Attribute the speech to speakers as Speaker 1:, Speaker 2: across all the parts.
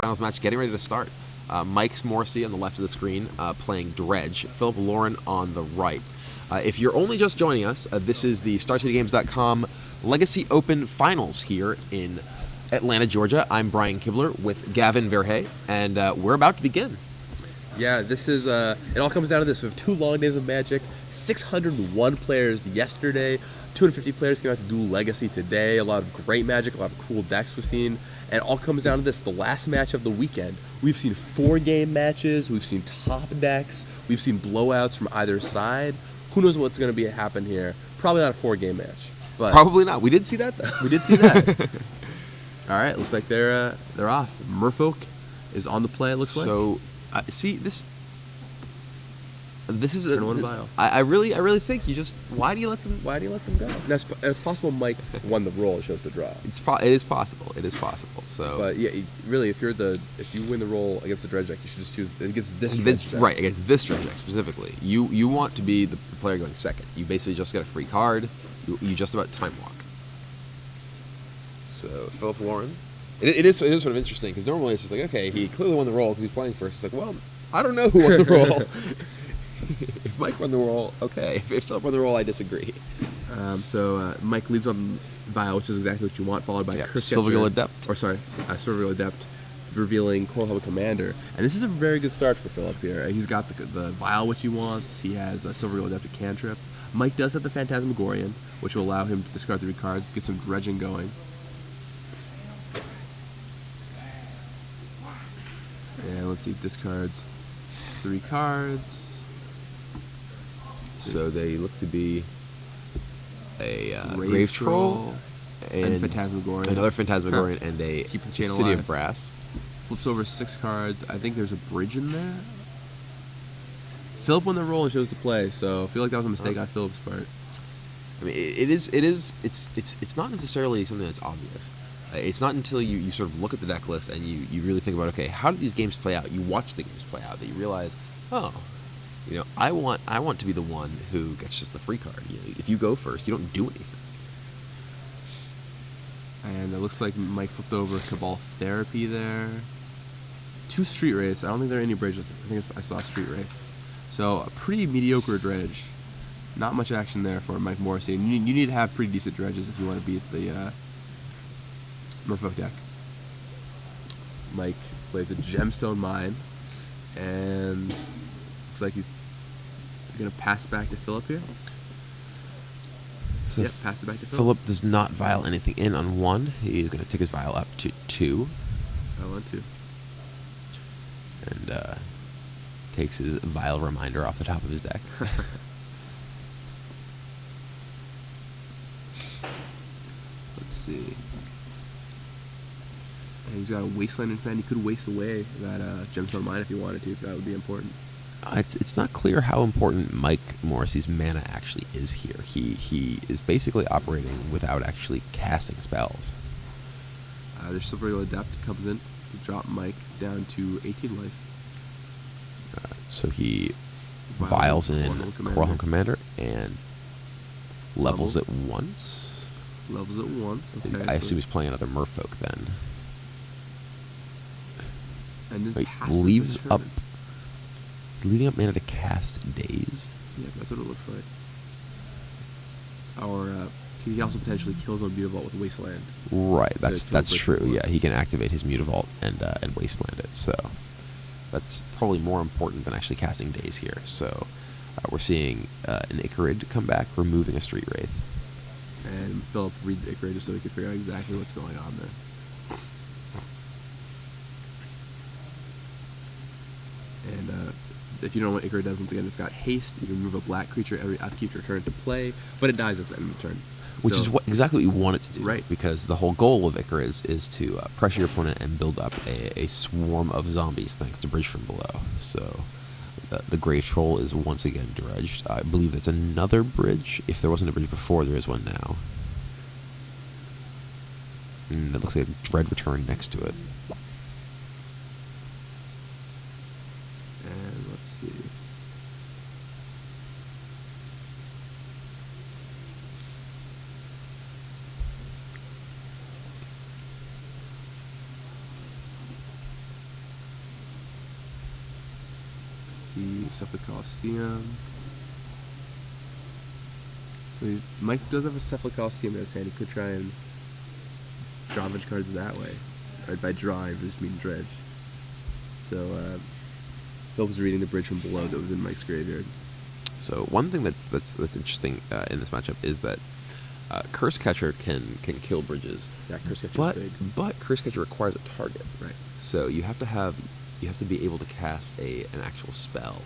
Speaker 1: finals match getting ready to start. Mike's Morrissey on the left of the screen playing Dredge. Phillip Lorren on the right. If you're only just joining us, this is the StarCityGames.com Legacy Open Finals here in Atlanta, Georgia. I'm Brian Kibler with Gavin Verhey, and we're about to begin.
Speaker 2: Yeah, this is, it all comes down to this. We have 2 long days of Magic, 601 players yesterday, 250 players came out to duel Legacy today, a lot of great Magic, a lot of cool decks we've seen, and it all comes down to this, the last match of the weekend. We've seen 4-game matches, we've seen top decks, we've seen blowouts from either side. Who knows what's going to happen here? Probably not a 4-game match. But
Speaker 1: probably not. We did see that, though.
Speaker 2: We did see that. All right, looks like they're off. Merfolk is on the play, it looks like.
Speaker 1: So, see, this is
Speaker 2: Turn 1 vial.
Speaker 1: I really think you just why do you let them go?
Speaker 2: Now, it's possible Mike won the roll and chose the draw.
Speaker 1: It is possible. So,
Speaker 2: but yeah, really, if you win the roll against the dredge deck, you should just choose against this
Speaker 1: against this dredge deck
Speaker 2: deck
Speaker 1: specifically. You want to be the player going second. You basically just get a free card. You just about time walk. So Phillip Lorren, it is sort of interesting because normally it's just like, okay, he clearly won the roll because he's playing first. It's like, well, I don't know who won the roll. If Mike won the roll, okay. If Phillip won the roll, I disagree.
Speaker 2: So Mike leads on vial, which is exactly what you want, followed by
Speaker 1: Silvergill Adept.
Speaker 2: Silvergill Adept, revealing Coral Hub Commander. And this is a very good start for Phillip here. He's got the vial, which he wants. He has a Silvergill Adept, a cantrip. Mike does have the Phantasmagorian, which will allow him to discard 3 cards, get some dredging going. And let's see, discards 3 cards.
Speaker 1: So they look to be a
Speaker 2: Grave Troll and Phantasmagorian.
Speaker 1: Another Phantasmagorian and a
Speaker 2: Keep the chain
Speaker 1: City
Speaker 2: alive.
Speaker 1: of Brass.
Speaker 2: Flips over 6 cards. I think there's a bridge in there. Phillip won the roll and chose to play, so I feel like that was a mistake on Phillip's part.
Speaker 1: I mean, it's not necessarily something that's obvious. It's not until you sort of look at the deck list and you really think about, okay, how do these games play out? You watch the games play out that you realize, oh, I want to be the one who gets just the free card. If you go first, you don't do anything.
Speaker 2: And it looks like Mike flipped over Cabal Therapy there. 2 Street Wraiths. I don't think there are any bridges. I think I saw Street Wraiths. So a pretty mediocre dredge. Not much action there for Mike Morrissey. And you need to have pretty decent dredges if you want to beat the Merfolk deck. Mike plays a Gemstone Mine, and looks like he's going to pass back to Phillip here.
Speaker 1: So
Speaker 2: yep, pass it back to
Speaker 1: Phillip does not vial anything in on 1. He's going to take his vial up to 2.
Speaker 2: I want to.
Speaker 1: And takes his vial reminder off the top of his deck.
Speaker 2: Let's see. And he's got a Wasteland in hand. He could waste away that Gemstone Mine if he wanted to, if that would be important.
Speaker 1: It's not clear how important Mike Morrissey's mana actually is here. He is basically operating without actually casting spells.
Speaker 2: There's Silvergill Adept comes in to drop Mike down to 18 life.
Speaker 1: So he vials in Coral Hub Commander and levels it once.
Speaker 2: Levels it once. Okay,
Speaker 1: I assume he's playing another Merfolk then.
Speaker 2: And
Speaker 1: Wait, leaving up mana to cast Daze?
Speaker 2: Yeah, that's what it looks like. Or he also potentially kills on Mutavault with Wasteland.
Speaker 1: Right, that's true. Yeah, he can activate his Mutavault and Wasteland it. So that's probably more important than actually casting Daze here. So we're seeing an Icarid come back, removing a Street Wraith.
Speaker 2: And Phillip reads Icarid just so he can figure out exactly what's going on there. And if you don't know what Icarid does, once again, it's got haste. You can remove a black creature every upkeep to return it to play, but it dies at the end of the turn.
Speaker 1: Which is exactly what you want it to do.
Speaker 2: Right.
Speaker 1: Because the whole goal of Icarid is to pressure your opponent and build up a swarm of zombies thanks to Bridge from Below. So the Grave Troll is once again dredged. I believe that's another bridge. If there wasn't a bridge before, there is one now. And it looks like a Dread Return next to it.
Speaker 2: And let's see. see stuff with Coliseum. So Mike does have a Cephalid Coliseum in his hand. He could try and draw a bunch of cards that way. Or by draw, I just mean dredge. So Phil was reading the bridge from below that was in Mike's graveyard.
Speaker 1: So one thing that's interesting in this matchup is that Curse Catcher can kill bridges.
Speaker 2: Yeah, Curse Catcher is big.
Speaker 1: But Curse Catcher requires a target.
Speaker 2: Right.
Speaker 1: So you have to be able to cast an actual spell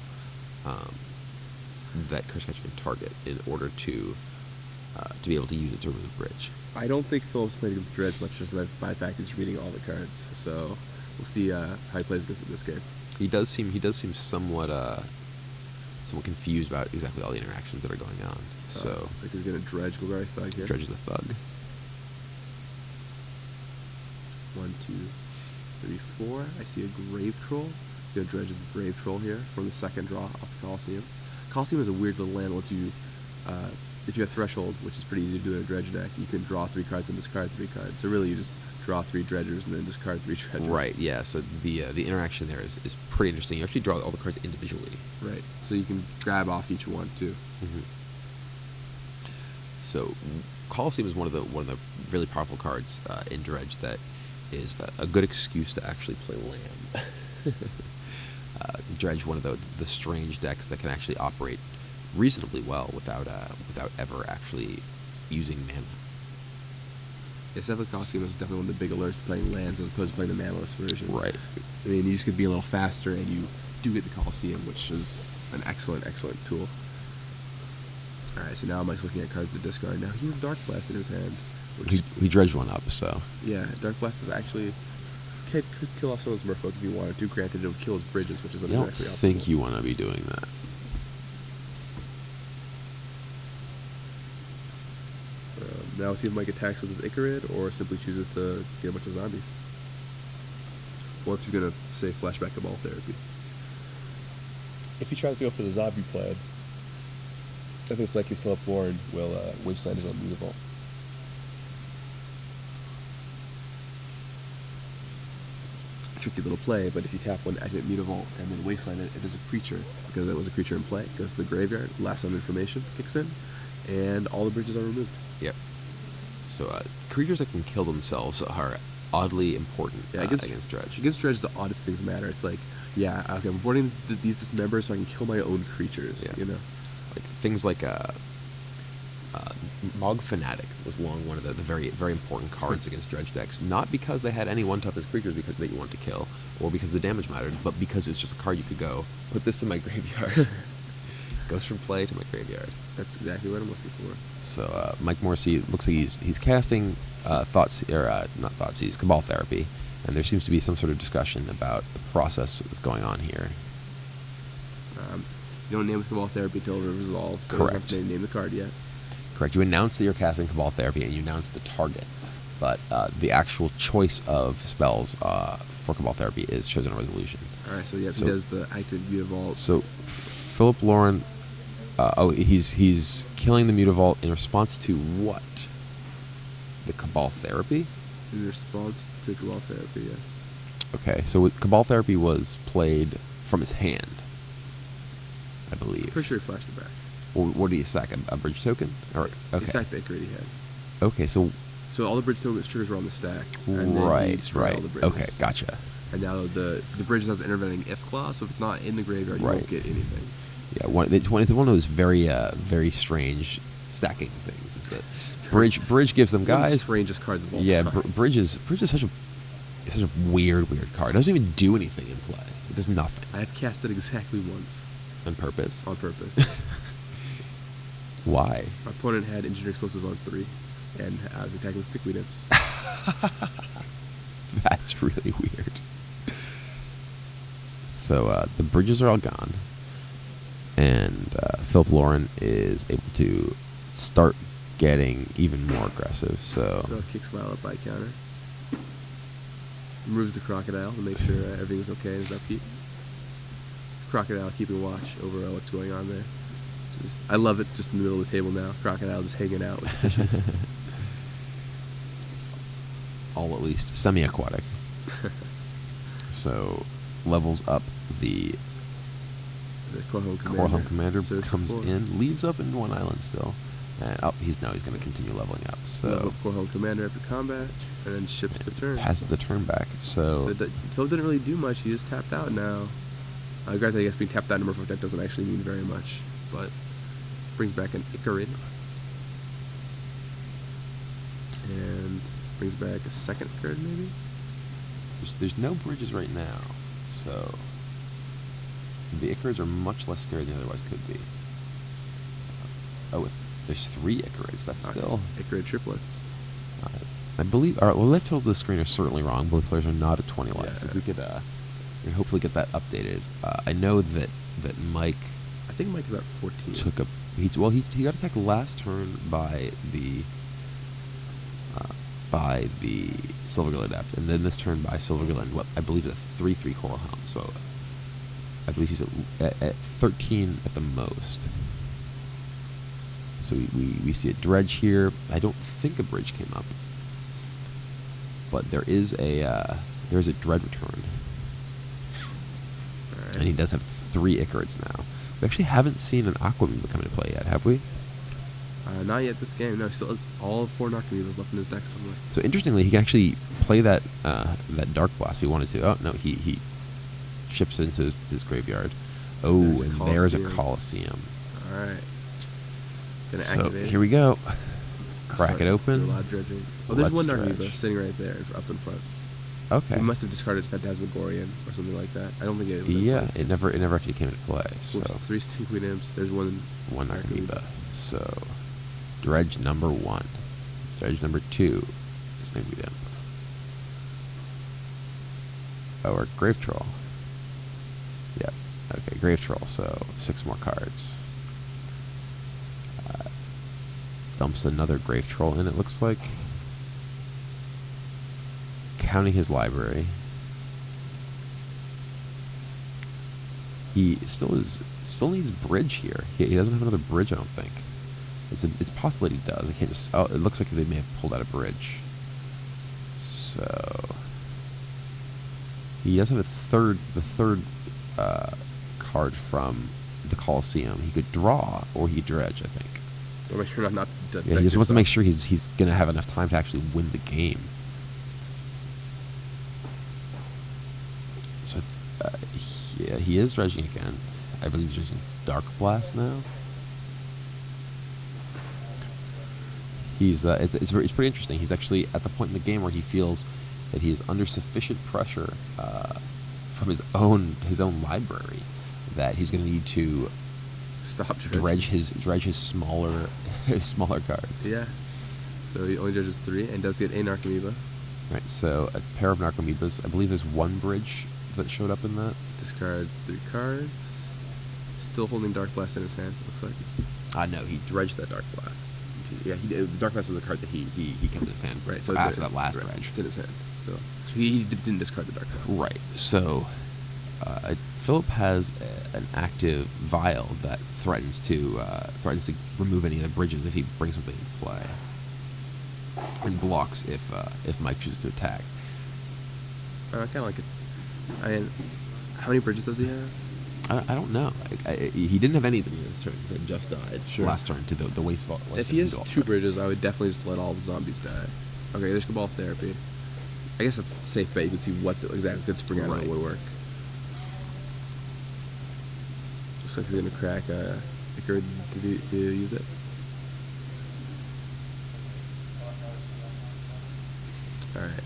Speaker 1: that Curse Catcher can target in order to be able to use it to remove the bridge.
Speaker 2: I don't think Philip's played against Dredge much just by the fact that he's reading all the cards. So we'll see how he plays against it this game.
Speaker 1: He does seem somewhat confused about exactly all the interactions that are going on. So
Speaker 2: looks like he's gonna Dredge Golgari Thug here.
Speaker 1: Dredge is the Thug.
Speaker 2: 1, 2, 3, 4. I see a Grave Troll. He's gonna Dredge the Grave Troll here from the second draw off the Coliseum. Coliseum is a weird little land. Once you if you have Threshold, which is pretty easy to do in a Dredge deck, you can draw 3 cards and discard 3 cards. So really, you just draw 3 Dredgers and then discard 3 Dredgers.
Speaker 1: Right. Yeah. So the interaction there is pretty interesting. You actually draw all the cards individually.
Speaker 2: Right. So you can grab off each one too.
Speaker 1: Mm-hmm. So Coliseum is one of the really powerful cards in Dredge that is a good excuse to actually play land. Dredge, one of the strange decks that can actually operate reasonably well without ever actually using mana.
Speaker 2: Yeah, Cephalid Coliseum is definitely one of the big alerts to playing lands as opposed to playing the manaless version.
Speaker 1: Right.
Speaker 2: I mean, you just could be a little faster, and you do get the Coliseum, which is an excellent tool. All right, so now Mike's looking at cards to discard. Now he has Dark Blast in his hand.
Speaker 1: He dredged one up, so
Speaker 2: yeah, Dark Blast is actually could kill off someone's Merfolk if you wanted to. Granted, it would kill his bridges, which is
Speaker 1: I don't
Speaker 2: directly optimal.
Speaker 1: think you want to be doing that.
Speaker 2: Now see if Mike attacks with his Icarid or simply chooses to get a bunch of zombies. Or if he's going to, say, flashback Cabal Therapy. If he tries to go for the zombie plan, I think it's likely Phillip Lorren will wasteland his own Mutavault. Tricky little play, but if you tap one activate Mutavault and then wasteland it, it is a creature, because it was a creature in play. It goes to the graveyard, last on information kicks in, and all the bridges are removed.
Speaker 1: Yep. So creatures that can kill themselves are oddly important against Dredge.
Speaker 2: Against Dredge, the oddest things matter. It's like, yeah, okay, I'm boarding these dismembers so I can kill my own creatures, you know?
Speaker 1: Like things like Mog Fanatic was long one of the very, very important cards against Dredge decks, not because they had any one-toughness creatures that you want to kill, or because the damage mattered, but because it's just a card you could go, put this in my graveyard. Goes from play to my graveyard.
Speaker 2: That's exactly what I'm looking for.
Speaker 1: So Mike Morrissey looks like he's casting not Thoughtseize, Cabal Therapy, and there seems to be some sort of discussion about the process that's going on here.
Speaker 2: You don't name Cabal Therapy until it resolves, so
Speaker 1: correct.
Speaker 2: You don't have to name the card yet.
Speaker 1: Correct. You announce that you're casting Cabal Therapy and you announce the target, but the actual choice of spells for Cabal Therapy is Chosen Resolution.
Speaker 2: All right, so yeah, he does the active Mutavault.
Speaker 1: So Phillip Lorren, he's killing the Mutavault in response to what? The Cabal Therapy?
Speaker 2: In response to Cabal Therapy, yes.
Speaker 1: Okay, so Cabal Therapy was played from his hand, I believe.
Speaker 2: Pretty sure he flashed it back.
Speaker 1: Or what do you sack? A bridge token? Or, okay.
Speaker 2: He sacked the Icarid he had.
Speaker 1: Okay, so
Speaker 2: all the bridge tokens triggers were on the stack. And
Speaker 1: right.
Speaker 2: All the bridges.
Speaker 1: Okay, gotcha.
Speaker 2: And now the bridge has an intervening if clause, so if it's not in the graveyard, you won't get anything.
Speaker 1: Yeah, it's one of those very strange stacking things. That Bridge gives them guys.
Speaker 2: One of the strangest cards of all time.
Speaker 1: Yeah, Bridge is such a weird card. It doesn't even do anything in play. It does nothing.
Speaker 2: I have cast it exactly once.
Speaker 1: On purpose?
Speaker 2: On purpose.
Speaker 1: Why?
Speaker 2: My opponent had Engineering Explosives on 3, and I was attacking with Stickweed Imps.
Speaker 1: That's really weird. So the bridges are all gone, and Phillip Lorren is able to start getting even more aggressive. So
Speaker 2: kick Smile up by counter. Removes the Crocodile to make sure everything's okay in his upkeep. Crocodile keeping watch over what's going on there. I love it just in the middle of the table now. Crocodile just hanging out with the fishes.
Speaker 1: All at least semi-aquatic. So levels up the
Speaker 2: The Corehome Commander.
Speaker 1: Corehome Commander
Speaker 2: Search
Speaker 1: comes
Speaker 2: for.
Speaker 1: in, leaves up in one island still. And he's going to continue leveling up. So
Speaker 2: Level up Corehome Commander after combat, and then ships the turn.
Speaker 1: passes the turn back. So
Speaker 2: Phillip didn't really do much. He is tapped out now. Granted, I guess being tapped out in a Merfolk deck doesn't actually mean very much, but brings back an Icarid. And brings back a second Icarid, maybe?
Speaker 1: there's no bridges right now. So the Icarids are much less scary than they otherwise could be. There's 3 Icarids. That's still...
Speaker 2: Icarid triplets.
Speaker 1: I believe... Our left totals of the screen are certainly wrong. Both players are not at 20 life.
Speaker 2: Yeah.
Speaker 1: If we could hopefully get that updated. I know that Mike...
Speaker 2: I think Mike is at 14.
Speaker 1: He got attacked last turn by the Silvergill Adept, and then this turn by Silvergill and what I believe is a 3/3 Corehome. So I believe he's at 13 at the most. So we see a dredge here. I don't think a bridge came up, but there is a dread return, and he does have 3 Icarids now. We actually haven't seen an Aquamoeba come into play yet, have we?
Speaker 2: Not yet this game. No, he still has all 4 Narcomoebas left in his deck somewhere.
Speaker 1: So interestingly, he can actually play that Dark Blast if he wanted to. Oh no, he ships it into his graveyard. Oh, and there's a Coliseum.
Speaker 2: All right. Gonna
Speaker 1: So
Speaker 2: activate it.
Speaker 1: here we go. Crack it open.
Speaker 2: Do a lot of dredging. Oh, there's
Speaker 1: Let's
Speaker 2: one Narcomoeba
Speaker 1: dredge.
Speaker 2: sitting right there, up in front.
Speaker 1: Okay.
Speaker 2: He must have discarded Phantasmagorian or something like that. I don't think it was.
Speaker 1: Yeah, it never actually came into play. So
Speaker 2: Whoops, 3 Stinkweed Imps. There's one
Speaker 1: Narcomoeba. So dredge number 1. Dredge number 2. Stinkweed Imp. Oh, or Grave Troll. Yep. Okay, Grave Troll. So 6 more cards. Dumps another Grave Troll in, it looks like. Counting his library. He still needs bridge here. He doesn't have another bridge, I don't think. It's possible that he does. I can't just... Oh, it looks like they may have pulled out a bridge. So he does have the third card from the Coliseum. He could draw, or he could dredge, I think.
Speaker 2: Make sure not
Speaker 1: Yeah, he just wants to make sure he's going to have enough time to actually win the game. So, yeah, he is dredging again. I believe he's dredging Dark Blast now. He's it's pretty interesting. He's actually at the point in the game where he feels that he is under sufficient pressure from his own library that he's going to need to
Speaker 2: stop
Speaker 1: dredge his smaller cards.
Speaker 2: Yeah. So he only dredges 3 and does get a Narcomoeba.
Speaker 1: Right. So a pair of Narcomoebas. I believe there's 1 bridge that showed up in that.
Speaker 2: Discards 3 cards. Still holding Dark Blast in his hand. Looks like.
Speaker 1: No, he dredged that Dark Blast. Yeah, the Dark Blast was the card that he kept in his hand.
Speaker 2: Right. So
Speaker 1: after that last dredge,
Speaker 2: it's in his hand still. So he didn't discard the Dark Blast.
Speaker 1: Right. So Phillip has an active vial that threatens to remove any of the bridges if he brings something into play, and blocks if Mike chooses to attack.
Speaker 2: I kind of like it. How many bridges does he have?
Speaker 1: I don't know. He didn't have any of them this turn because it just died last turn to the waste vault.
Speaker 2: If he has 2 bridges, I would definitely just let all the zombies die. Okay, there's Cabal Therapy. I guess that's a safe bet. You can see what exactly could spring out of the woodwork. Looks like he's gonna crack Icarid to use it. Alright.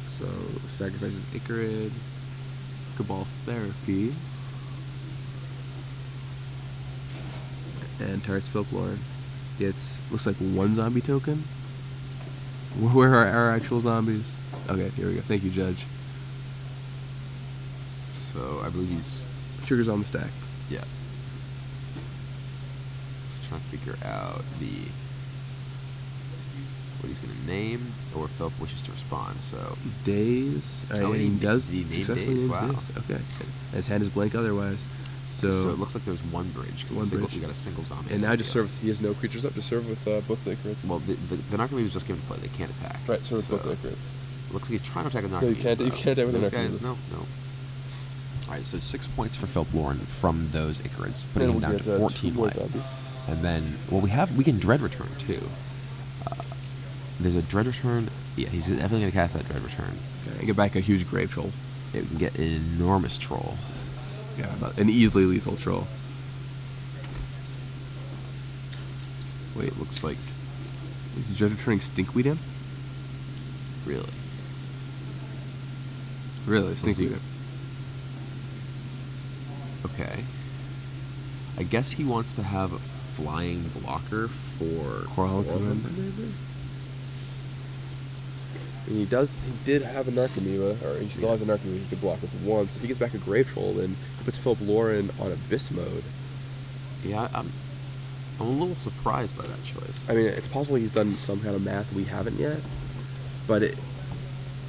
Speaker 2: So sacrifices Icarid, Cabal Therapy, and targets Phillip Lorren. Gets looks like 1 zombie token. Where are our actual zombies? Okay, here we go. Thank you, Judge.
Speaker 1: So I believe he's
Speaker 2: Triggers on the stack.
Speaker 1: Yeah. Just trying to figure out what he's going to name, or if Phillip wishes to respond. So
Speaker 2: Days.
Speaker 1: he
Speaker 2: does
Speaker 1: named
Speaker 2: successfully
Speaker 1: Days.
Speaker 2: names
Speaker 1: Wow.
Speaker 2: Days. Okay. His hand is blank otherwise. So
Speaker 1: it looks like there's 1 bridge. You got a single zombie.
Speaker 2: And now just serve. He has no creatures up to serve with both the Icarids.
Speaker 1: Well, the Narcomoebas just came into play. They can't attack.
Speaker 2: Right, serve with both the Icarids.
Speaker 1: Looks like he's trying to attack a Narcomoeba.
Speaker 2: No, you can't attack with the
Speaker 1: Those guys,
Speaker 2: Narcomoebas.
Speaker 1: no. All right, so 6 points for Phillip Lorren from those Icarids, putting him
Speaker 3: Then
Speaker 1: down to 14
Speaker 3: more
Speaker 1: life.
Speaker 3: zombies.
Speaker 1: And then, well, we can Dread Return too. There's a Dread Return. Yeah, he's definitely going to cast that Dread Return.
Speaker 2: Okay, and get back a huge Grave Troll.
Speaker 1: Yeah, we can get an enormous Troll.
Speaker 2: Yeah, an easily lethal Troll.
Speaker 1: Wait, looks like...
Speaker 2: Is Dread Returning Stinkweed him?
Speaker 1: Really?
Speaker 2: Really, Stinkweed him.
Speaker 1: Okay. I guess he wants to have a flying blocker for
Speaker 2: Coral
Speaker 1: Corbin,
Speaker 2: Command.
Speaker 1: maybe?
Speaker 3: And he did have a Narcomoeba, or he still has a Narcomoeba he could block with once. If he gets back a Grave Troll, then he puts Phillip Lorren on Abyss mode.
Speaker 1: Yeah, I'm a little surprised by that choice.
Speaker 3: I mean, it's possible he's done some kind of math we haven't yet, but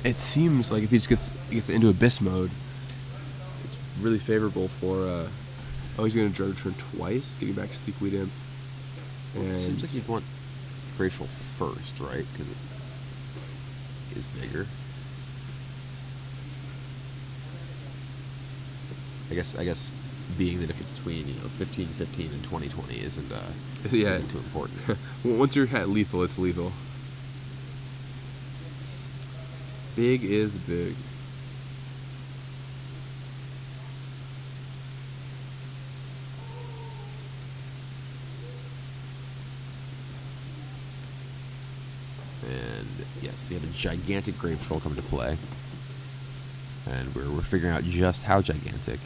Speaker 2: It seems like if he just gets into Abyss mode,
Speaker 3: it's really favorable for...
Speaker 2: oh, he's going to Dread Return twice, getting back Stinkweed him.
Speaker 1: Well, it
Speaker 2: And
Speaker 1: seems like you'd want Grateful first, right? Because it is bigger. I guess being the difference between 15-15 and 20-20 isn't too important.
Speaker 2: once you're at lethal, it's lethal. Big is big.
Speaker 1: And yes, we have a gigantic Grave Troll coming to play. And we're figuring out just how gigantic.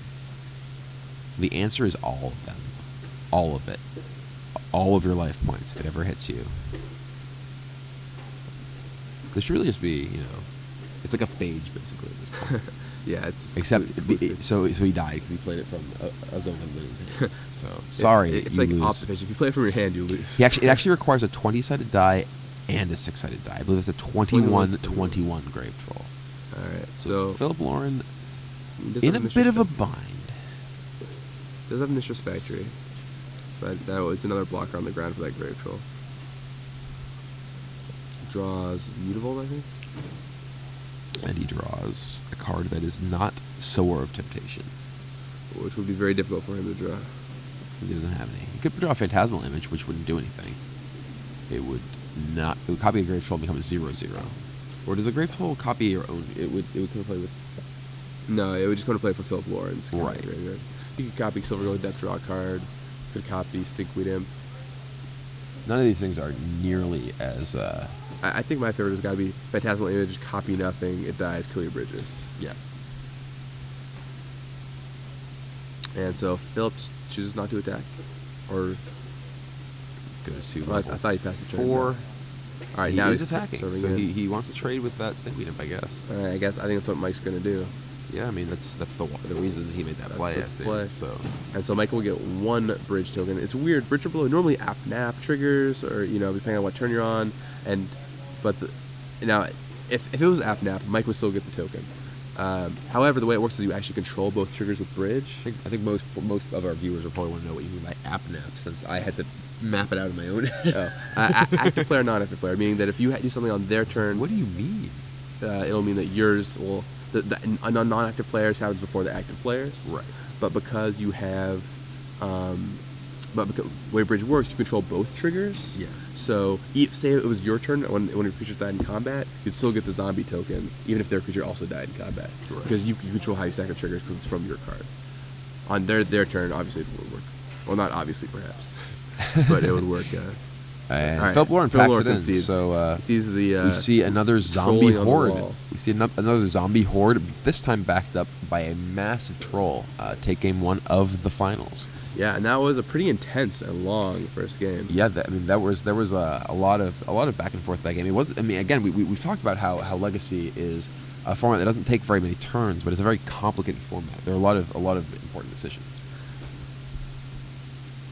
Speaker 1: The answer is all of them. All of it. All of your life points, if it ever hits you. This should really just be, it's like a phage, basically, at this point.
Speaker 2: Yeah, it's...
Speaker 1: Except, so he died because he played it from a zone of his hand. So, sorry,
Speaker 2: It's
Speaker 1: you
Speaker 2: like
Speaker 1: lose.
Speaker 2: observation. If you play it from your hand, you lose.
Speaker 1: It actually requires a 20-sided die and a 6-sided die. I believe it's a 21-21 Grave Troll.
Speaker 2: Alright,
Speaker 1: So Phillip Lorren
Speaker 2: does
Speaker 1: in
Speaker 2: have
Speaker 1: a
Speaker 2: Mistress
Speaker 1: bit of a
Speaker 2: Factory.
Speaker 1: bind.
Speaker 2: Does have Mistress Factory. So that was another blocker on the ground for that Grave Troll. Draws Mutavault, I think?
Speaker 1: And he draws a card that is not Sower of Temptation.
Speaker 2: Which would be very difficult for him to draw.
Speaker 1: He doesn't have any. He could draw a Phantasmal Image, which wouldn't do anything. It would copy a Grave Troll and become a 0/0. Or does a Grave Troll copy your own? It would come to play with.
Speaker 2: No, it would just come to play for Phillip Lorren's.
Speaker 1: Right.
Speaker 2: You could copy Silver Gold Depth Draw card. Could copy Stinkweed Imp.
Speaker 1: None of these things are nearly as.
Speaker 2: I think my favorite has got to be Phantasmal Image, just copy nothing, it dies, kill your bridges.
Speaker 1: Yeah.
Speaker 2: And so Phillip chooses not to attack. Or
Speaker 1: Goes to
Speaker 2: well, I
Speaker 1: level
Speaker 2: thought he passed the turn.
Speaker 1: 4.
Speaker 2: Alright,
Speaker 1: He
Speaker 2: now
Speaker 1: is
Speaker 2: he's
Speaker 1: attacking,
Speaker 2: serving
Speaker 1: so
Speaker 2: in.
Speaker 1: he wants to trade with that Stinkweed Imp, I guess.
Speaker 2: Alright, I think that's what Mike's gonna do.
Speaker 1: Yeah, I mean that's the reason he made that
Speaker 2: That's
Speaker 1: play.
Speaker 2: the
Speaker 1: I see.
Speaker 2: play.
Speaker 1: So
Speaker 2: And so Michael will get one bridge token. It's weird. Bridge or below normally nap triggers, or depending on what turn you're on. Now, if it was nap, Mike would still get the token. However, the way it works is you actually control both triggers with bridge.
Speaker 1: I think most of our viewers will probably want to know what you mean by app nap, since I had to map it out in my own head.
Speaker 2: Active player, non-active player, meaning that if you do something on their turn,
Speaker 1: What do you mean?
Speaker 2: it'll mean that yours will. The non-active players happens before the active players.
Speaker 1: Right.
Speaker 2: But because you have, the way bridge works, you control both triggers.
Speaker 1: Yes.
Speaker 2: So, say it was your turn when your creature died in combat, you'd still get the zombie token, even if their creature also died in combat,
Speaker 1: Right.
Speaker 2: because you control how you stack the triggers because it's from your card. On their turn, obviously it would work. Well, not obviously, perhaps, but it would work.
Speaker 1: And
Speaker 2: All right.
Speaker 1: Phillip Lorren
Speaker 2: Phillip
Speaker 1: packs it
Speaker 2: Lorren
Speaker 1: in.
Speaker 2: concedes.
Speaker 1: So
Speaker 2: He sees the.
Speaker 1: we see another zombie
Speaker 2: trolling on the
Speaker 1: horde.
Speaker 2: wall.
Speaker 1: We see another zombie horde, this time backed up by a massive troll. Take game 1 of the finals.
Speaker 2: Yeah, and that was a pretty intense and long first game.
Speaker 1: Yeah, there was a lot of back and forth that game. It was. I mean, again, we've talked about how Legacy is a format that doesn't take very many turns, but it's a very complicated format. There are a lot of important decisions.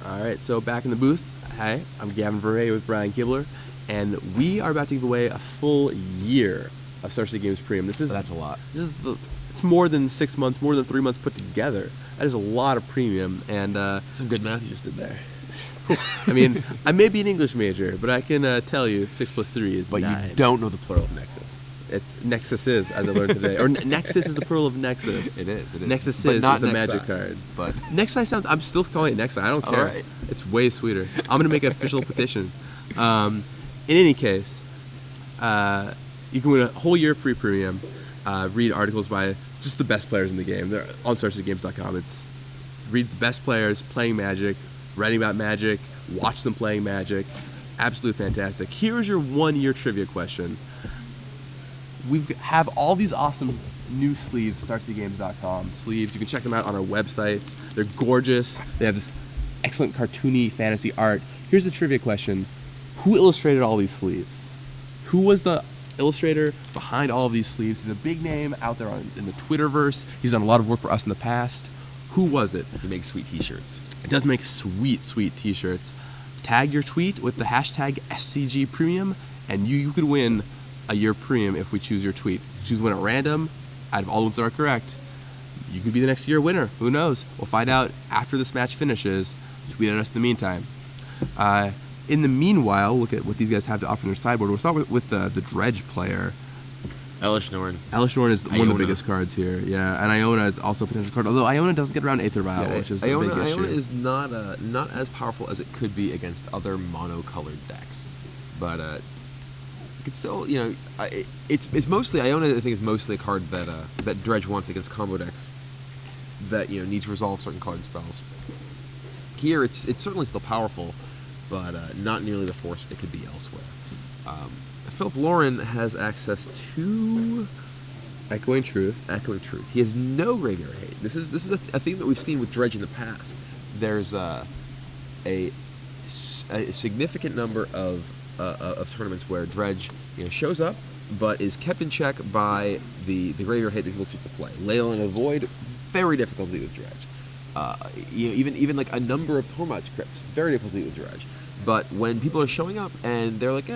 Speaker 2: All right, so back in the booth. Hi, I'm Gavin Verhey with Brian Kibler, and we are about to give away a full year of Star City Games Premium.
Speaker 1: That's a lot.
Speaker 2: It's more than 6 months, more than 3 months put together. That is a lot of premium, and
Speaker 1: Some good math you just did there.
Speaker 2: I mean, I may be an English major, but I can tell you 6 plus 3 is
Speaker 1: But
Speaker 2: 9.
Speaker 1: you don't know the plural of Nexus.
Speaker 2: It's Nexus is, as I learned today. Or Nexus is the plural of Nexus.
Speaker 1: It is.
Speaker 2: Nexus
Speaker 1: But
Speaker 2: is
Speaker 1: not
Speaker 2: the
Speaker 1: Nexi.
Speaker 2: magic card.
Speaker 1: But
Speaker 2: Nexi sounds. I'm still calling it Nexi. I don't
Speaker 1: All
Speaker 2: care.
Speaker 1: right.
Speaker 2: It's way sweeter. I'm gonna make an official petition. In any case, you can win a whole year of free premium. Read articles by just the best players in the game. They're on StarCityGames.com. It's read the best players playing Magic, writing about Magic, watch them playing Magic. Absolutely fantastic. Here is your 1 year trivia question. We have all these awesome new sleeves, StarCityGames.com sleeves. You can check them out on our website. They're gorgeous. They have this excellent cartoony fantasy art. Here's the trivia question. Who illustrated all these sleeves? Who was the illustrator behind all of these sleeves? He's a big name out there in the Twitterverse. He's done a lot of work for us in the past. Who was it?
Speaker 1: he makes sweet T-shirts.
Speaker 2: It does make sweet, sweet T-shirts. Tag your tweet with the hashtag SCG Premium, and you could win a year premium if we choose your tweet. Choose one at random. Out of all the ones that are correct, you could be the next year winner. Who knows? We'll find out after this match finishes. Tweet at us in the meantime. In the meanwhile, look at what these guys have to offer in their sideboard. We'll start with the Dredge player.
Speaker 1: Elish Norn.
Speaker 2: Elish Norn is one of the
Speaker 1: Iona.
Speaker 2: biggest cards here. Yeah, and Iona is also a potential card. Although Iona doesn't get around Aether Vial, which is
Speaker 1: Iona,
Speaker 2: a big issue.
Speaker 1: Iona is not as powerful as it could be against other mono-colored decks, but it could still, it's mostly Iona. I think is mostly a card that Dredge wants against combo decks that need to resolve certain card spells. Here, it's certainly still powerful, but not nearly the force it could be elsewhere. Phillip Lorren has access to
Speaker 2: Echoing Truth.
Speaker 1: Echoing Truth. He has no graveyard hate. This is a theme that we've seen with Dredge in the past. There's a significant number of tournaments where Dredge shows up, but is kept in check by the graveyard hate that people choose to play. Layla and Avoid, very difficult to do with Dredge. Even like a number of Tormod's Crypts, very difficult to do with Dredge. But when people are showing up and they're like,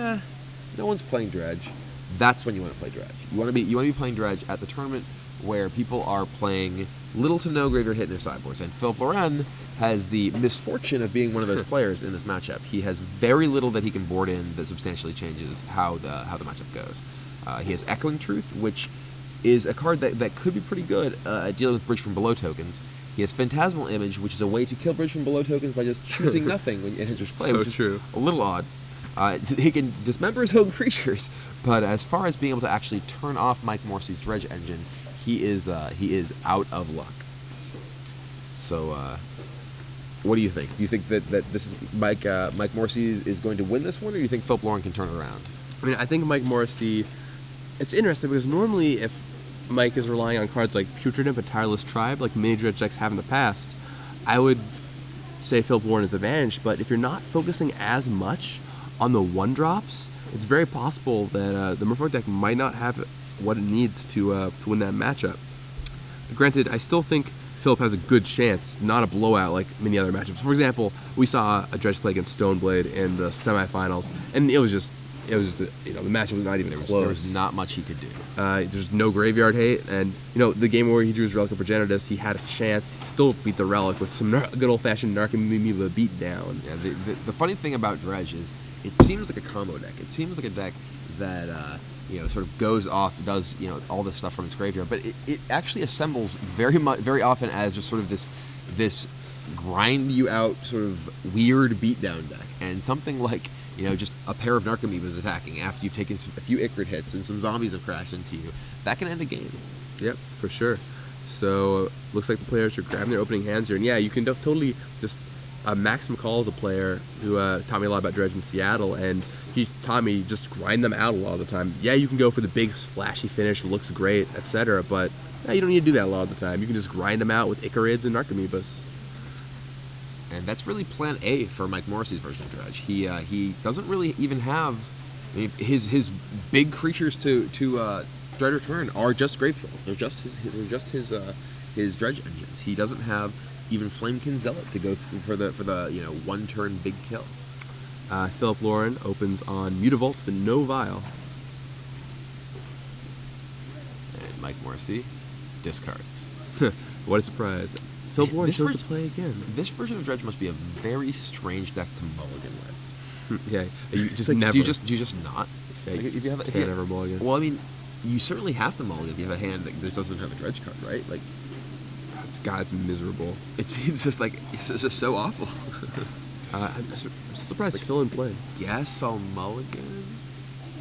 Speaker 1: no one's playing Dredge, that's when you want to play Dredge. You want to be playing Dredge at the tournament where people are playing little to no graveyard hit in their sideboards. And Phillip Lorren has the misfortune of being one of those players in this matchup. He has very little that he can board in that substantially changes how the matchup goes. He has Echoing Truth, which is a card that could be pretty good at dealing with Bridge from Below tokens. He has Phantasmal Image, which is a way to kill Bridge from Below tokens by just choosing nothing when it enters play,
Speaker 2: So
Speaker 1: which is
Speaker 2: true.
Speaker 1: a little odd. He can dismember his own creatures, but as far as being able to actually turn off Mike Morrissey's Dredge engine, he is out of luck. So, what do you think? Do you think that this is Mike Morrissey is going to win this one, or do you think Phillip Lorren can turn it around?
Speaker 2: I mean, I think Mike Morrissey. It's interesting because normally, if Mike is relying on cards like Putrid Imp and Tireless Tribe, like many Dredge decks have in the past, I would say Phillip Lorren is advantaged. But if you're not focusing as much on the 1-drops, it's very possible that the Merfolk deck might not have what it needs to win that matchup. Granted, I still think Phillip has a good chance, not a blowout like many other matchups. For example, we saw a Dredge play against Stoneblade in the semifinals, and it was just the matchup was not even close.
Speaker 1: There was not much he could do.
Speaker 2: There's no graveyard hate, and the game where he drew his Relic of Progenitus, he had a chance. He still beat the Relic with some good old-fashioned Narcomoeba beat down.
Speaker 1: Yeah, the funny thing about Dredge is it seems like a combo deck. It seems like a deck that sort of goes off, does all this stuff from its graveyard, but it actually assembles very often as just sort of this grind you out sort of weird beatdown deck, and something like just a pair of Narcomoebas attacking after you've taken a few Icrid hits and some zombies have crashed into you, that can end a game.
Speaker 2: Yep, for sure. So looks like the players are grabbing their opening hands here, and yeah, you can totally just. Max McCall is a player who taught me a lot about Dredge in Seattle, and he taught me just grind them out a lot of the time. Yeah, you can go for the big flashy finish, looks great, etc., but you don't need to do that a lot of the time. You can just grind them out with Icarids and Narcomoebas.
Speaker 1: And that's really plan A for Mike Morrissey's version of Dredge. He doesn't really even have his big creatures to Dredge return are just Gravefuels. They're just his Dredge engines. He doesn't have even Flamekin Zealot to go for the one turn big kill.
Speaker 2: Phillip Lorren opens on Mutavault, but no Vial.
Speaker 1: And Mike Morrissey discards.
Speaker 2: What a surprise. Phillip Lorren chose to play again.
Speaker 1: This version of Dredge must be a very strange deck to mulligan with.
Speaker 2: Yeah, you just
Speaker 1: like,
Speaker 2: never.
Speaker 1: Do you just not?
Speaker 2: Yeah, you
Speaker 1: if you have
Speaker 2: can't ever mulligan.
Speaker 1: Well, I mean, you certainly have to mulligan if you have a hand that doesn't have a dredge card, right? Like,
Speaker 2: It's miserable.
Speaker 1: it seems just like it's just so awful.
Speaker 2: I'm surprised Phil didn't play.
Speaker 1: Yes, I'll mulligan.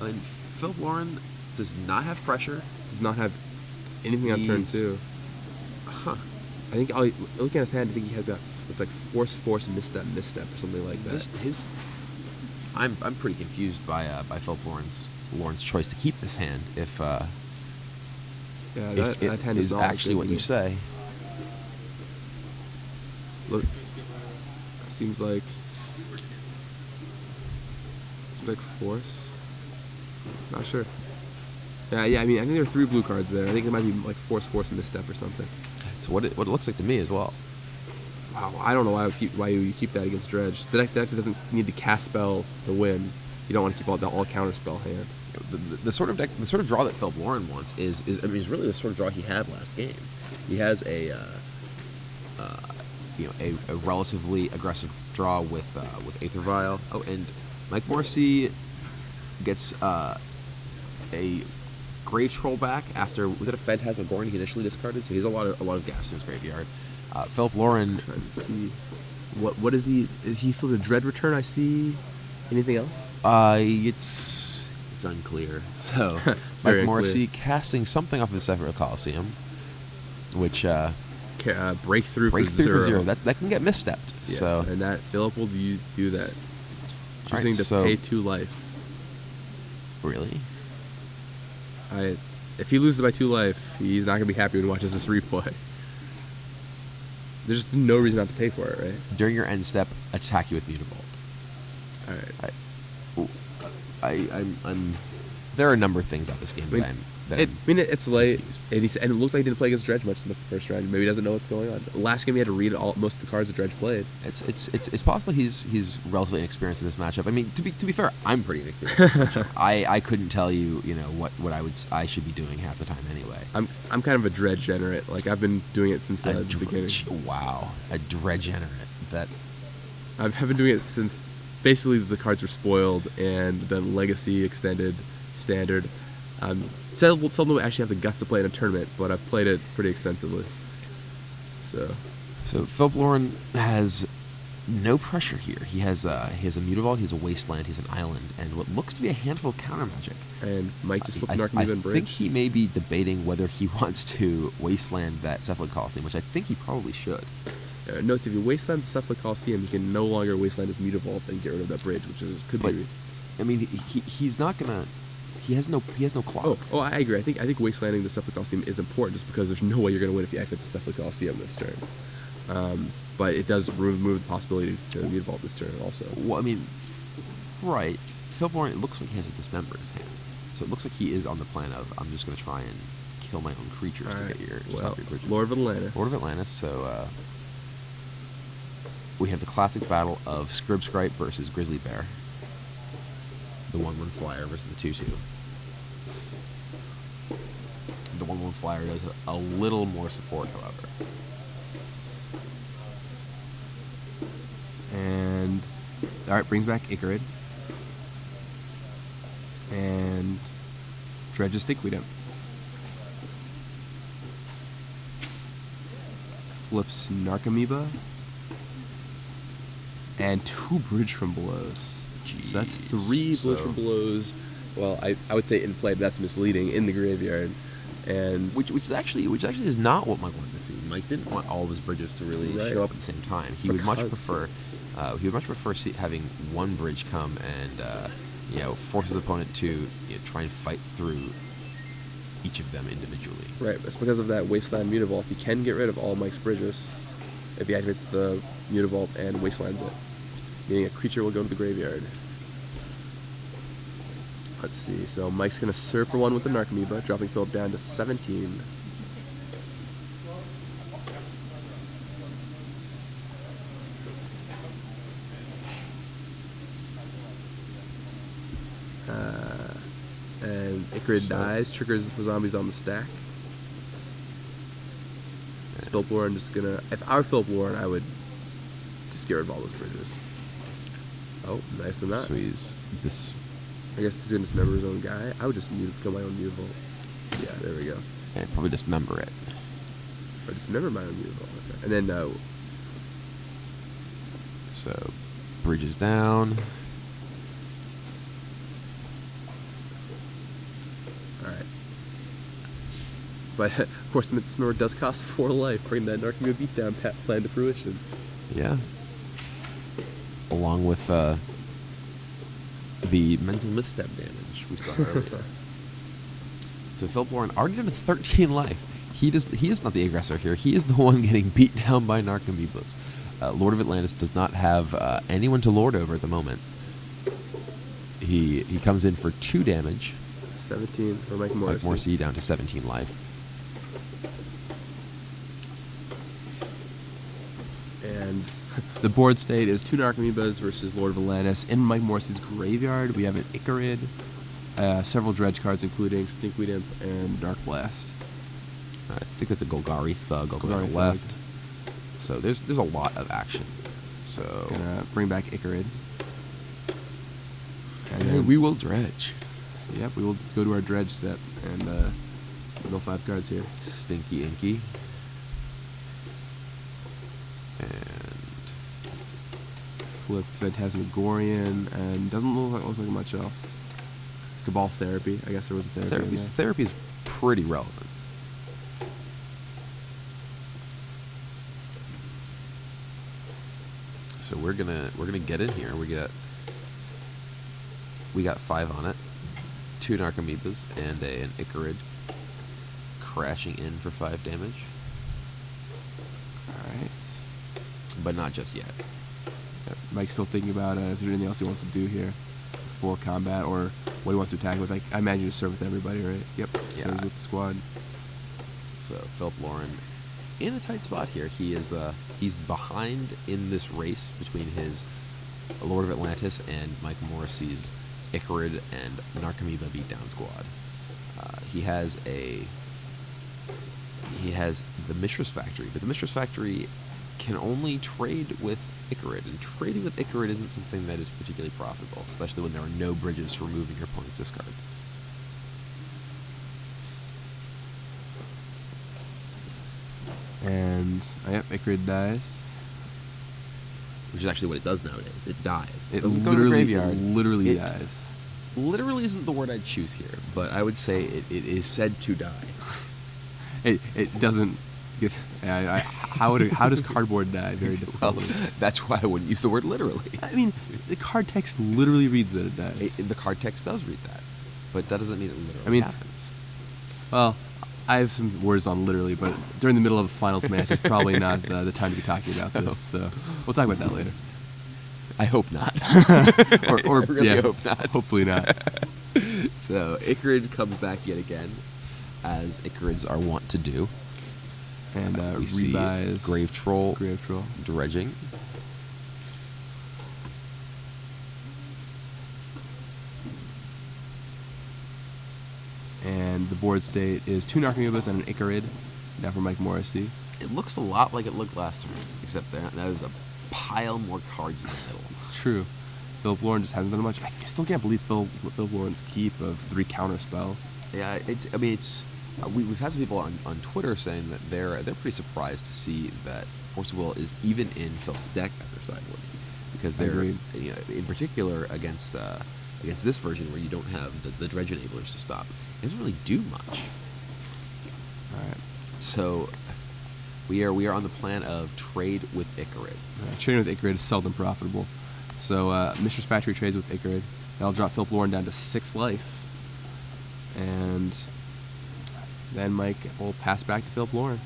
Speaker 1: I mean, Phillip Lorren does not have pressure.
Speaker 2: Does not have anything on turn 2.
Speaker 1: Huh.
Speaker 2: I think looking at his hand, I think he has it's like force, misstep, or something like that.
Speaker 1: I'm pretty confused by Phillip Lorren's choice to keep this hand. If
Speaker 2: that hand
Speaker 1: is actually what you say.
Speaker 2: Look, seems like force. Not sure. Yeah. I mean, I think there are 3 blue cards there. I think it might be like force, misstep, or something.
Speaker 1: It's what it looks like to me as well.
Speaker 2: Wow, I don't know why you keep that against dredge. The deck doesn't need to cast spells to win. You don't want to keep all counter spell hand.
Speaker 1: The sort of draw that Phillip Lorren wants is really the sort of draw he had last game. He has a relatively aggressive draw with Aether Vial. Oh, and Mike Morrissey gets a Grave Troll back after, was it a Phantasmagorian he initially discarded? So he has a lot of gas in his graveyard. Phillip Lorren,
Speaker 2: trying to see what is he? Is he flipped a Dread Return? I see. Anything else?
Speaker 1: It's unclear. So Mike Morrissey casting something off of the Separate Coliseum, which
Speaker 2: breakthrough for
Speaker 1: 0. That can get misstepped.
Speaker 2: Yes,
Speaker 1: so
Speaker 2: and that Phillip will do that, choosing to pay 2 life.
Speaker 1: Really?
Speaker 2: If he loses by 2 life, he's not gonna be happy when he watches this replay. There's just no reason not to pay for it, right?
Speaker 1: During your end step, attack you with Mutavault.
Speaker 2: All right.
Speaker 1: I'm. There are a number of things about this game
Speaker 2: it's late, and it looked like he didn't play against Dredge much in the first round. Maybe he doesn't know what's going on. Last game he had to read most of the cards that Dredge played.
Speaker 1: It's possible he's relatively inexperienced in this matchup. I mean, to be fair, I'm pretty inexperienced in this matchup. I couldn't tell you what I should be doing half the time anyway.
Speaker 2: I'm kind of a Dredge generate. Like, I've been doing it since the beginning.
Speaker 1: Wow, a Dredge generate. That
Speaker 2: I've been doing it since basically the cards were spoiled, and then Legacy, Extended, Standard. Seldom actually have the guts to play in a tournament, but I've played it pretty extensively. So
Speaker 1: Phillip Lorren has no pressure here. He has a Mutavault, he has a Wasteland, he's an island, and what looks to be a handful of counter magic.
Speaker 2: And Mike just flipped an Archimedes and Bridge.
Speaker 1: I think he may be debating whether he wants to Wasteland that Cephalid Coliseum, which I think he probably should.
Speaker 2: Notice, if you Wasteland the Cephalid Coliseum, you can no longer Wasteland his Mutavault and get rid of that bridge, which could be.
Speaker 1: I mean, he's not gonna. He has no clock.
Speaker 2: Oh, I agree. I think Wastelanding the Cephalid Coliseum is important, just because there's no way you're going to win if you activate the Cephalid Coliseum this turn. But it does remove the possibility to Mutavault this turn also.
Speaker 1: Well, I mean, right. Phillip Lorren, it looks like he has a Dismember in his hand. So it looks like he is on the plan of, I'm just going to try and kill my own creatures to get your bridges.
Speaker 2: Lord of Atlantis.
Speaker 1: Lord of Atlantis, so we have the classic battle of Scribe versus Grizzly Bear. The 1/1 flyer versus the 2/2. The 1/1 flyer does a little more support, however.
Speaker 2: And alright, brings back Icarid. And dredges Stinkweed out. Flips Narcomoeba. And 2 Bridge from Belows.
Speaker 1: Jeez.
Speaker 2: So that's 3 Bridge from Belows. Well, I would say in play, but that's misleading, in the graveyard. And
Speaker 1: which actually is not what Mike wanted to see. Mike didn't want all of his bridges to really show up at the same time. He would much prefer having one bridge come and force his opponent to try and fight through each of them individually.
Speaker 2: Right. It's because of that Wasteland Mutavault. He can get rid of all Mike's bridges if he activates the Mutavault and Wastelands it, meaning a creature will go to the graveyard. Let's see. So Mike's going to serve for 1 with the Narcomoeba, dropping Phillip down to 17. And Icarid dies, triggers the zombies on the stack. Phillip Lorren just gonna. If I were Phillip Lorren, I would just get rid of all those bridges. Oh, nice and not.
Speaker 1: So he's this.
Speaker 2: I guess he's gonna dismember his own guy. I would just kill my own Mutavault.
Speaker 3: Yeah, there we go.
Speaker 1: And probably dismember it.
Speaker 3: Or dismember my own move. And then,
Speaker 1: So, bridges down.
Speaker 3: alright. But, of course, the dismember does cost 4 life, bringing that Narcomoeba beatdown plan to fruition.
Speaker 1: Yeah. Along with the mental misstep damage we saw earlier. So Phillip Lorren already down to 13 life. He is not the aggressor here. He is the one getting beat down by Narcomoebas. Lord of Atlantis does not have anyone to lord over at the moment. He comes in for 2 damage.
Speaker 3: 17 for Mike Morrissey.
Speaker 1: Mike Morrissey down to 17 life.
Speaker 3: And
Speaker 2: The board state is 2 Narcomoebas versus Lord of Atlantis. In Mike Morrissey's graveyard, we have an Icarid, several dredge cards, including Stinkweed Imp and Dark Blast.
Speaker 1: I think that's a Golgari Thug over on
Speaker 2: Golgari
Speaker 1: the
Speaker 2: Thug.
Speaker 1: left. So there's a lot of action. So
Speaker 2: Gonna bring back Icarid. And
Speaker 1: and
Speaker 2: then
Speaker 1: we will dredge.
Speaker 2: Yep, we will go to our dredge step and middle 5 cards here.
Speaker 1: Stinky Inky. And
Speaker 2: Flipped Phantasmagorian, and doesn't look like much else. Cabal Therapy. I guess there was a therapy in there.
Speaker 1: therapy is pretty relevant. So we're gonna get in here. We got 5 on it, 2 Narcomoebas and an Icarid crashing in for 5 damage,
Speaker 2: Alright.
Speaker 1: but not just yet.
Speaker 2: Yep. Mike's still thinking about if there's anything else he wants to do here before combat, or what he wants to attack with. Like, I imagine to serve with everybody, right? Yep.
Speaker 1: Yeah.
Speaker 2: Serves with the squad.
Speaker 1: So Phillip Lorren in a tight spot here. He's behind in this race between his Lord of Atlantis and Mike Morrissey's Icarid and Narcomoeba beatdown squad. He has the Mishra's Factory, but the Mishra's Factory can only trade with Icarid, and trading with Icarid isn't something that is particularly profitable, especially when there are no bridges to removing your opponent's discard.
Speaker 2: And, yep, Icarid dies.
Speaker 1: Which is actually what it does nowadays. It dies.
Speaker 2: It
Speaker 1: doesn't go to the graveyard.
Speaker 2: literally
Speaker 1: It
Speaker 2: dies.
Speaker 1: Literally isn't the word I'd choose here, but I would say it is said to die.
Speaker 2: It doesn't get... how does cardboard die? Very
Speaker 1: Well,
Speaker 2: difficult.
Speaker 1: that's why I wouldn't use the word literally.
Speaker 2: I mean, the card text literally reads that it dies.
Speaker 1: The card text does read that, but that doesn't mean it literally
Speaker 2: I mean-
Speaker 1: happens.
Speaker 2: Well, I have some words on literally, but during the middle of a finals match, it's probably not the time to be talking about this. So we'll talk about that later.
Speaker 1: I hope not.
Speaker 2: or
Speaker 1: really
Speaker 2: yeah,
Speaker 1: hope not.
Speaker 2: Hopefully not.
Speaker 1: So Icarid comes back yet again, as Icarids are wont to do.
Speaker 2: And
Speaker 1: We see
Speaker 2: rebuys
Speaker 1: Grave Troll,
Speaker 2: Grave Troll.
Speaker 1: dredging.
Speaker 2: And the board state is 2 Narcomoebas and an Icarid. Now for Mike Morrissey.
Speaker 1: It looks a lot like it looked last turn, except that is a pile more cards in the middle.
Speaker 2: It's true. Phillip Lorren just hasn't done much. I still can't believe Phillip Lorren's keep of 3 counter spells.
Speaker 1: Yeah, we've had some people on Twitter saying that they're pretty surprised to see that Force of Will is even in Philip's deck after Sideboard, because they're
Speaker 2: Agreed.
Speaker 1: in particular against this version where you don't have the dredge enablers to stop. It doesn't really do much.
Speaker 2: All right.
Speaker 1: So we are on the plan of trade with Icarid.
Speaker 2: Trading with Icarid is seldom profitable. So Mishra's Factory trades with Icarid. That'll drop Phillip Lorren down to 6 life. And then Mike will pass back to Phillip Lorren.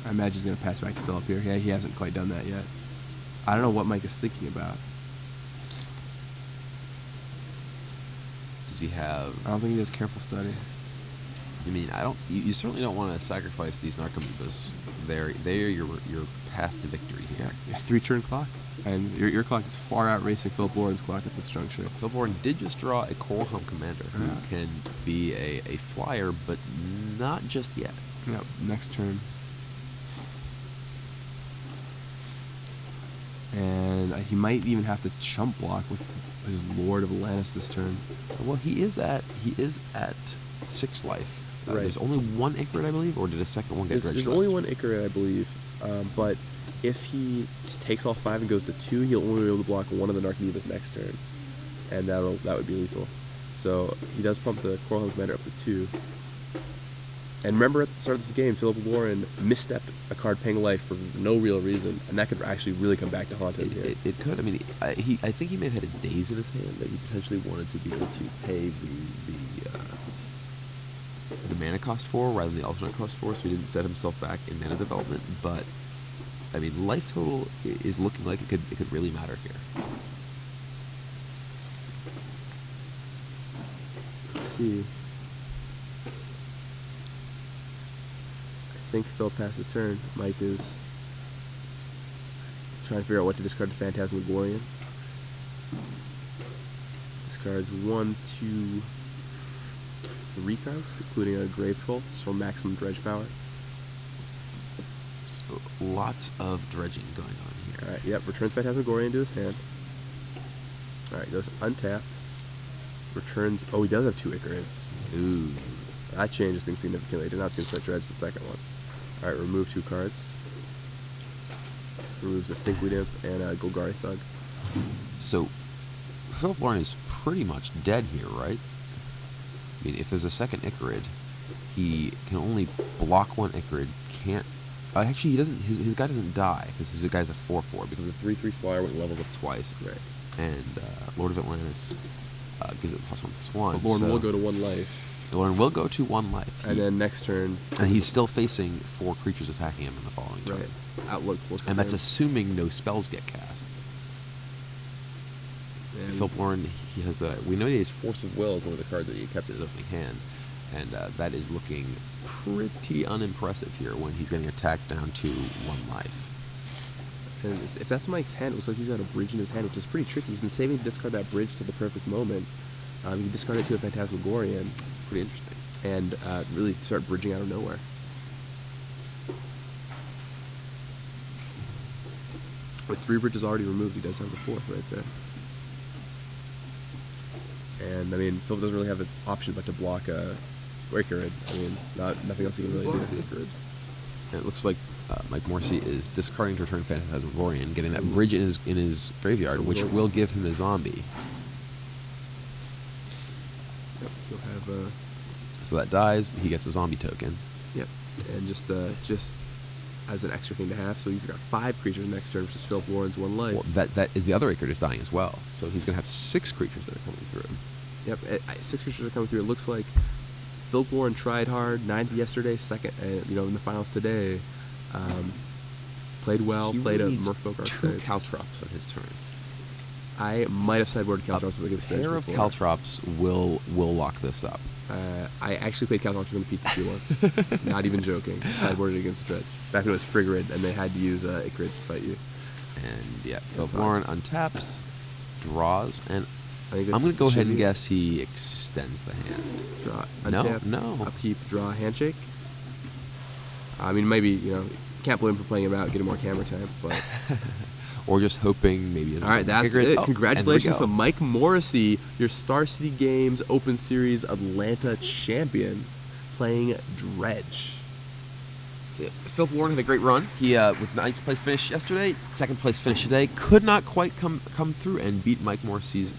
Speaker 2: I imagine he's going to pass back to Phillip here. Yeah, he hasn't quite done that yet. I don't know what Mike is thinking about.
Speaker 1: Does he have?
Speaker 2: I don't think he does careful study.
Speaker 1: I mean, You certainly don't want to sacrifice these Narcomoebas. They're your path to victory here.
Speaker 2: Yeah, 3-turn clock. And your clock is far outracing Phillip Lorren's clock at this juncture.
Speaker 1: Phillip Lorren did just draw a Coral Helm Commander who
Speaker 2: Yeah.
Speaker 1: can be a flyer, but not just yet.
Speaker 2: Yep, next turn. And he might even have to chump block with his Lord of Atlantis this turn.
Speaker 1: Well, he is at 6 life.
Speaker 3: Right.
Speaker 1: There's only 1 Ichrid, I believe, or did a second one get dredged?
Speaker 3: There's only 1 Ichrid, I believe. But if he just takes all 5 and goes to 2, he'll only be able to block 1 of the Narcomoebas next turn, and that would be lethal. So he does pump the Coral Commander up to 2. And remember, at the start of this game, Phillip Lorren misstepped a card paying life for no real reason, and that could actually really come back to haunt him here.
Speaker 1: It could. I mean, I think he may have had a daze in his hand that he potentially wanted to be able to pay the mana cost for rather than the alternate cost for, so he didn't set himself back in mana development. But I mean, life total is looking like it could really matter here.
Speaker 3: Let's see. I think Phil passed his turn. Mike is trying to figure out what to discard to Phantasmagorian. Discards 1, 2, 3 cards, including a Grave Troll, for maximum dredge power.
Speaker 1: So lots of dredging going on here.
Speaker 3: Alright, yep, returns Phantasmagorian to his hand. Alright, goes untap. Returns, oh, he does have 2 Ichorids.
Speaker 1: Ooh.
Speaker 3: That changes things significantly. Did not seem to dredge the second one. Alright, remove 2 cards. Removes a Stinkweed Imp and a Golgari Thug.
Speaker 1: So Phillip Lorren is pretty much dead here, right? I mean, if there's a second Ichrid, he can only block 1 Ichrid, can't... actually, he doesn't. His guy doesn't die, because his guy's a 4/4, because the 3/3 flyer went levels up twice.
Speaker 3: Right.
Speaker 1: And Lord of Atlantis gives it +1/+1.
Speaker 3: But Lorren will go to 1 life.
Speaker 1: Lorren will go to 1 life.
Speaker 3: And then next turn...
Speaker 1: And he's still facing 4 creatures attacking him in the following turn.
Speaker 3: Right. Outlook looks
Speaker 1: And that's
Speaker 3: good.
Speaker 1: assuming no spells get cast.
Speaker 3: And
Speaker 1: Phillip Lorren, he has we know he has Force of Will as one of the cards that he kept in his opening hand, and that is looking pretty unimpressive here when he's getting attacked down to 1 life.
Speaker 3: And if that's Mike's hand, it looks like he's got a bridge in his hand, which is pretty tricky. He's been saving to discard that bridge to the perfect moment. You can discard it to a Phantasmagorian.
Speaker 1: It's pretty interesting.
Speaker 3: And really start bridging out of nowhere. With 3 bridges already removed, he does have the 4th right there. And I mean, Phillip doesn't really have an option but to block a Ichrid. I mean, nothing else he can really do.
Speaker 1: And it looks like Mike Morrissey is discarding to return Phantasmagorian, getting that bridge in his graveyard,
Speaker 3: So
Speaker 1: which will give him a zombie.
Speaker 3: Yep, he'll have
Speaker 1: So that dies, he gets a zombie token.
Speaker 3: yep, and just as an extra thing to have, so he's got 5 creatures next turn, which is Phillip Lorren's 1 life.
Speaker 1: Well, that is the other Ichrid is dying as well, so he's going to have 6 creatures that are coming through.
Speaker 3: Yep, 6 creatures are coming through. It looks like Phillip Lorren tried hard, 9th yesterday, 2nd, in the finals today. Played well,
Speaker 1: He
Speaker 3: played a
Speaker 1: needs
Speaker 3: Merfolk
Speaker 1: 2
Speaker 3: archetype.
Speaker 1: Caltrops on his turn.
Speaker 3: I might have sideboarded Caltrops with against
Speaker 1: A pair of
Speaker 3: before.
Speaker 1: Caltrops will lock this up.
Speaker 3: I actually played Caltrops in the PTQ once. Not even joking. Sideboarded against Dredge. Back when it was Frigrid, and they had to use Ichrid to fight you.
Speaker 1: And yeah, Phillip
Speaker 3: That's
Speaker 1: Lorren
Speaker 3: nice.
Speaker 1: untaps, draws, and
Speaker 3: I think
Speaker 1: I'm going to go
Speaker 3: should
Speaker 1: ahead and
Speaker 3: be-
Speaker 1: guess he extends the hand.
Speaker 3: Draw,
Speaker 1: No,
Speaker 3: untap,
Speaker 1: no.
Speaker 3: upkeep, draw, handshake. I mean, maybe, can't blame him for playing him out, getting more camera time, but...
Speaker 1: Or just hoping maybe...
Speaker 3: All right, that's
Speaker 1: Ichrid-
Speaker 3: it.
Speaker 1: oh,
Speaker 3: Congratulations
Speaker 1: and
Speaker 3: to Mike Morrissey, your Star City Games Open Series Atlanta champion, playing Dredge.
Speaker 1: Phillip Lorren had a great run. He, with 9th place finish yesterday, 2nd place finish today, could not quite come through and beat Mike Morrissey's